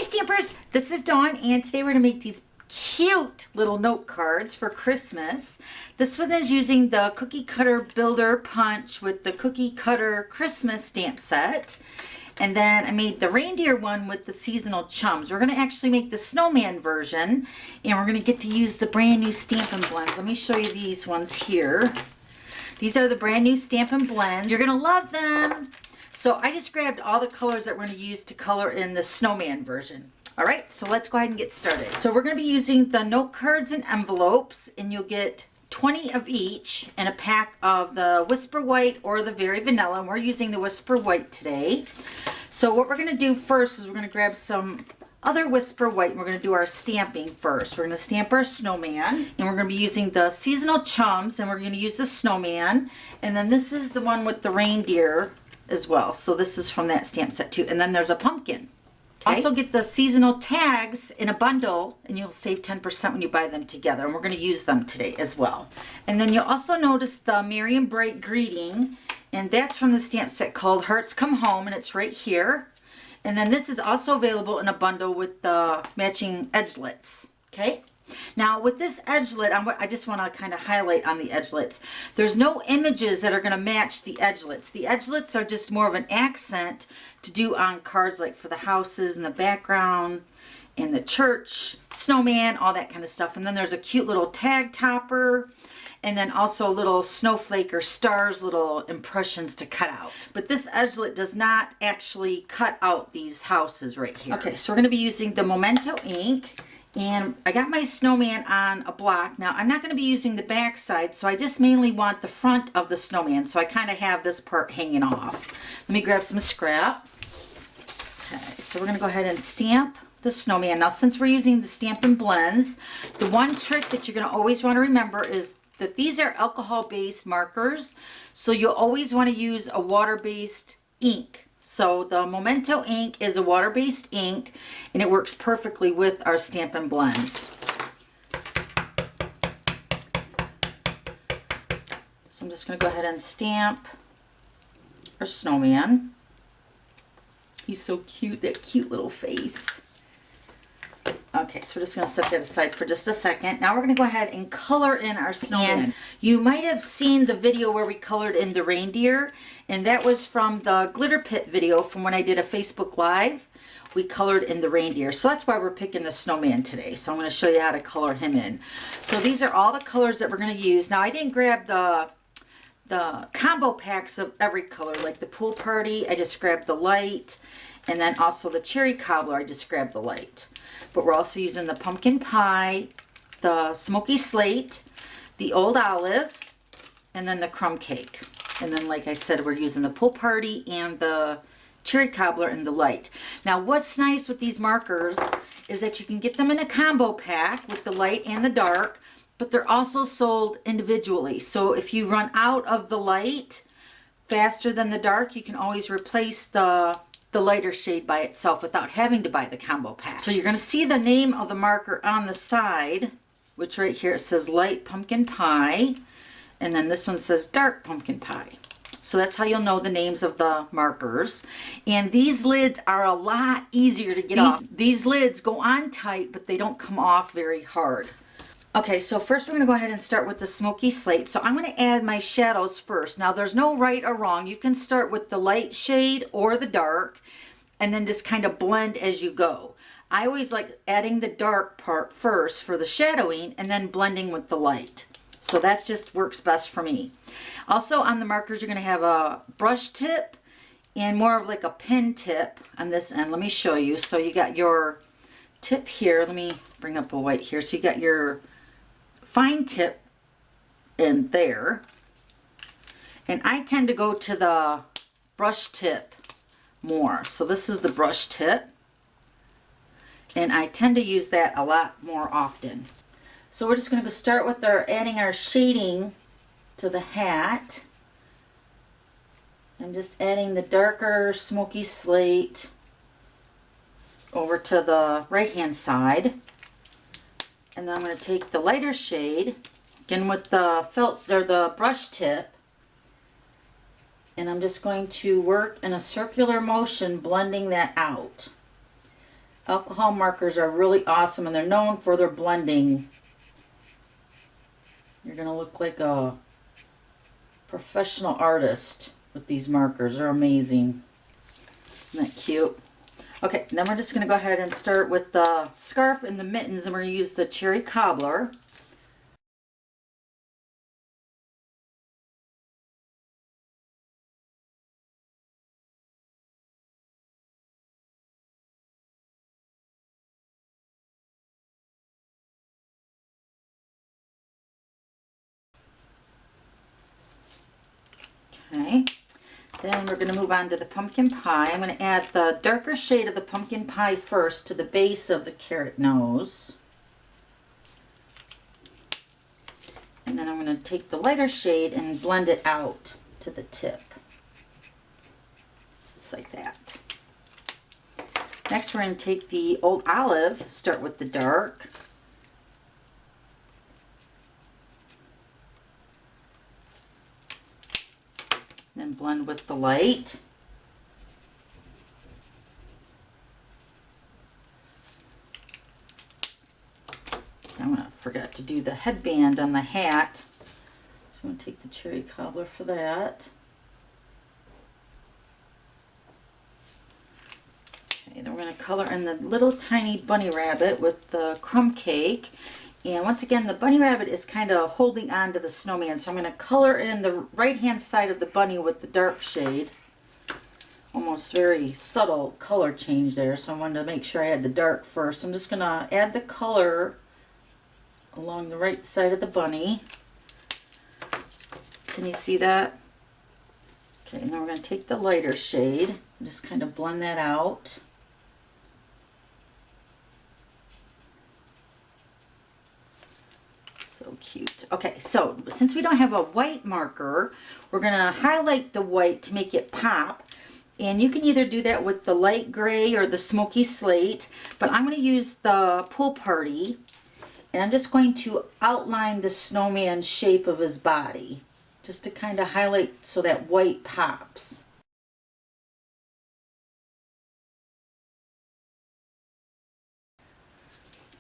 Stampers, this is Dawn, and today we're going to make these cute little note cards for Christmas. This one is using the Cookie Cutter Builder Punch with the Cookie Cutter Christmas stamp set. And then I made the reindeer one with the Seasonal Chums. We're going to actually make the snowman version, and we're going to get to use the brand new Stampin Blends. Let me show you these ones here. These are the brand new Stampin Blends. You're going to love them. So I just grabbed all the colors that we're going to use to color in the snowman version. All right, so let's go ahead and get started. So we're going to be using the note cards and envelopes, and you'll get 20 of each in a pack of the Whisper White or the Very Vanilla, and we're using the Whisper White today. So what we're going to do first is we're going to grab some other Whisper White, and we're going to do our stamping first. We're going to stamp our snowman, and we're going to be using the Seasonal Chums, and we're going to use the snowman, and then this is the one with the reindeer as well. So this is from that stamp set too, and then there's a pumpkin. Okay. Also get the seasonal tags in a bundle, and you'll save 10% when you buy them together, and we're going to use them today as well. And then you'll also notice the Merry and Bright greeting, and that's from the stamp set called Hearts Come Home, and it's right here. And then this is also available in a bundle with the matching edgelets. Okay, now with this edgelet, I just want to kind of highlight on the edgelets. There's no images that are going to match the edgelets. The edgelets are just more of an accent to do on cards, like for the houses in the background, in the church, snowman, all that kind of stuff. And then there's a cute little tag topper, and then also little snowflake or stars, little impressions to cut out. But this edgelet does not actually cut out these houses right here. Okay, so we're going to be using the Memento ink. And I got my snowman on a block. Now I'm not going to be using the back side, so I just mainly want the front of the snowman. So I kind of have this part hanging off. Let me grab some scrap. Okay, so we're going to go ahead and stamp the snowman. Now since we're using the Stampin Blends, the one trick that you're going to always want to remember is that these are alcohol-based markers. So you'll always want to use a water-based ink. So the Memento ink is a water-based ink, and it works perfectly with our Stampin Blends. So I'm just going to go ahead and stamp our snowman. He's so cute, that cute little face. Okay, so we're just going to set that aside for just a second. Now we're going to go ahead and color in our snowman. You might have seen the video where we colored in the reindeer, and that was from the Glitter Pit video from when I did a Facebook Live. We colored in the reindeer, so that's why we're picking the snowman today. So I'm going to show you how to color him in. So these are all the colors that we're going to use. Now I didn't grab the combo packs of every color, like the Pool Party, I just grabbed the light, and then also the Cherry Cobbler, I just grabbed the light. But we're also using the Pumpkin Pie, the Smoky Slate, the Old Olive, and then the Crumb Cake. And then, like I said, we're using the Pool Party and the Cherry Cobbler and the light. Now, what's nice with these markers is that you can get them in a combo pack with the light and the dark, but they're also sold individually. So if you run out of the light faster than the dark, you can always replace the lighter shade by itself without having to buy the combo pack. So you're going to see the name of the marker on the side, which right here it says Light Pumpkin Pie, and then this one says Dark Pumpkin Pie. So that's how you'll know the names of the markers. And these lids are a lot easier to get off. These lids go on tight, but they don't come off very hard. Okay, so first we're going to go ahead and start with the Smoky Slate. So I'm going to add my shadows first. Now there's no right or wrong. You can start with the light shade or the dark, and then just kind of blend as you go. I always like adding the dark part first for the shadowing, and then blending with the light. So that just works best for me. Also on the markers, you're going to have a brush tip and more of like a pen tip on this end. Let me show you. So you got your tip here. Let me bring up a white here. So you got your fine tip in there, and I tend to go to the brush tip more. So this is the brush tip, and I tend to use that a lot more often. So we're just going to start with adding our shading to the hat. I'm just adding the darker Smoky Slate over to the right hand side. And then I'm going to take the lighter shade, again with the felt or the brush tip, and I'm just going to work in a circular motion, blending that out. Alcohol markers are really awesome, and they're known for their blending. You're going to look like a professional artist with these markers. They're amazing. Isn't that cute? Okay, then we're just going to go ahead and start with the scarf and the mittens, and we're going to use the cherry cobbler. Okay, then we're going to move on to the pumpkin pie. I'm going to add the darker shade of the pumpkin pie first to the base of the carrot nose. And then I'm going to take the lighter shade and blend it out to the tip. Just like that. Next we're going to take the old olive, start with the dark. Then blend with the light. I'm going to forget to do the headband on the hat. So I'm going to take the cherry cobbler for that. Okay, then we're going to color in the little tiny bunny rabbit with the crumb cake. And once again, the bunny rabbit is kind of holding on to the snowman. So I'm going to color in the right-hand side of the bunny with the dark shade. Almost very subtle color change there. So I wanted to make sure I had the dark first. I'm just going to add the color along the right side of the bunny. Can you see that? Okay, and then we're going to take the lighter shade and just kind of blend that out. So cute. Okay, so since we don't have a white marker, we're going to highlight the white to make it pop. And you can either do that with the light gray or the smoky slate, but I'm going to use the Pool Party. And I'm just going to outline the snowman shape of his body, just to kind of highlight so that white pops.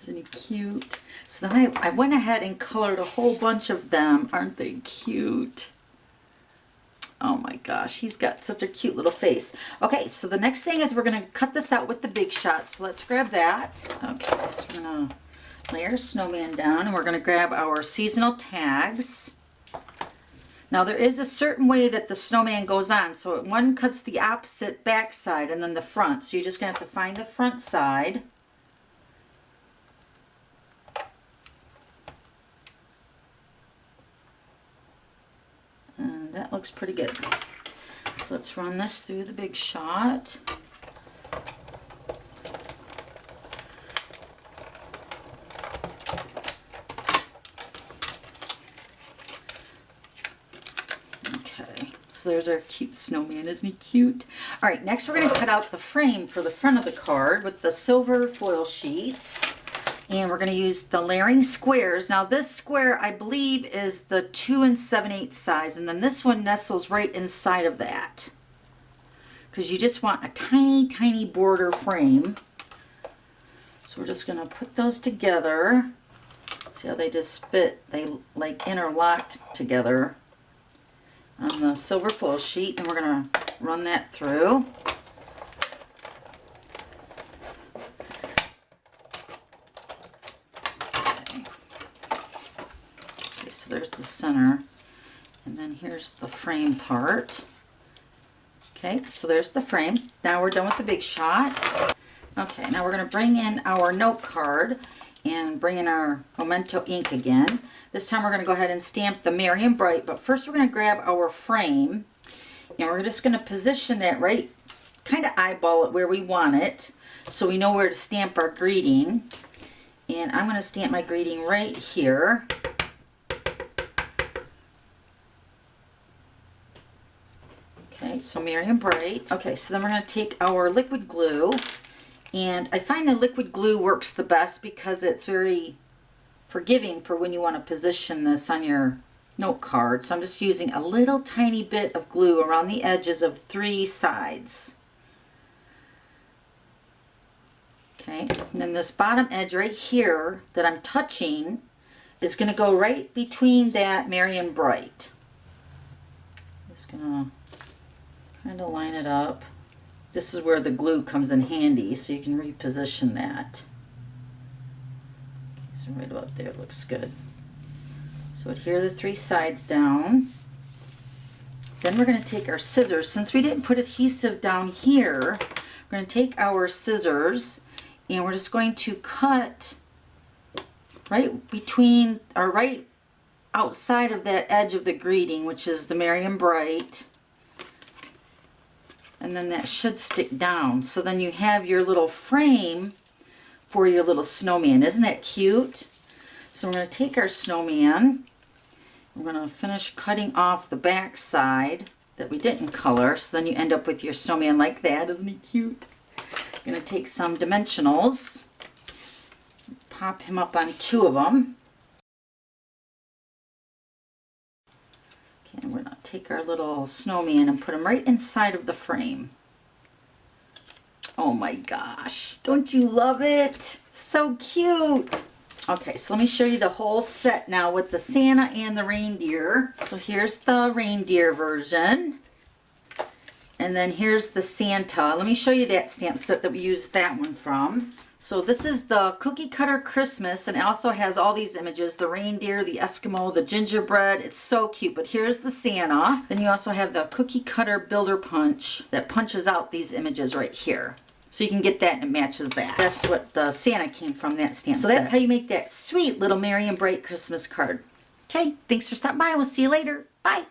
Isn't he cute? So then I went ahead and colored a whole bunch of them. Aren't they cute? Oh my gosh, he's got such a cute little face. Okay, so the next thing is we're going to cut this out with the Big Shot. So let's grab that. Okay, so we're going to lay our snowman down, and we're going to grab our seasonal tags. Now there is a certain way that the snowman goes on. So one cuts the opposite back side and then the front. So you're just going to have to find the front side. And that looks pretty good. So let's run this through the Big Shot. So there's our cute snowman. Isn't he cute? All right, next we're going to cut out the frame for the front of the card with the silver foil sheets. And we're going to use the layering squares. Now this square, I believe, is the 2 7/8 size. And then this one nestles right inside of that, because you just want a tiny, tiny border frame. So we're just going to put those together. See how they just fit? They like interlock together on the silver foil sheet, and we're going to run that through. Okay, so there's the center, and then here's the frame part. Okay, so there's the frame. Now we're done with the Big Shot. Okay, now we're going to bring in our note card and bring in our Memento ink again. This time we're going to go ahead and stamp the Merry and Bright, but first we're going to grab our frame, and we're just going to position that right, kind of eyeball it where we want it, so we know where to stamp our greeting. And I'm going to stamp my greeting right here. Okay, so Merry and Bright. Okay, so then we're going to take our liquid glue, and I find the liquid glue works the best because it's very forgiving for when you want to position this on your note card. So I'm just using a little tiny bit of glue around the edges of 3 sides. Okay, and then this bottom edge right here that I'm touching is going to go right between that Merry and Bright. Just going to kind of line it up. This is where the glue comes in handy, so you can reposition that. Okay, so right about there looks good. So adhere the 3 sides down. Then we're going to take our scissors. Since we didn't put adhesive down here, we're going to take our scissors and we're just going to cut right between, or right outside of that edge of the greeting, which is the Merry and Bright. And then that should stick down. So then you have your little frame for your little snowman. Isn't that cute? So we're going to take our snowman. We're going to finish cutting off the back side that we didn't color. So then you end up with your snowman like that. Isn't he cute? I'm going to take some dimensionals. Pop him up on 2 of them. Okay, and we're going to take our little snowman and put him right inside of the frame. Oh my gosh, don't you love it? So cute. Okay, so let me show you the whole set now with the Santa and the reindeer. So here's the reindeer version. And then here's the Santa. Let me show you that stamp set that we used that one from. So this is the Cookie Cutter Christmas, and it also has all these images, the reindeer, the Eskimo, the gingerbread. It's so cute. But here's the Santa. Then you also have the Cookie Cutter Builder Punch that punches out these images right here. So you can get that and it matches that. That's what the Santa came from, that stamp set. So that's how you make that sweet little Merry and Bright Christmas card. Okay, thanks for stopping by. We'll see you later. Bye.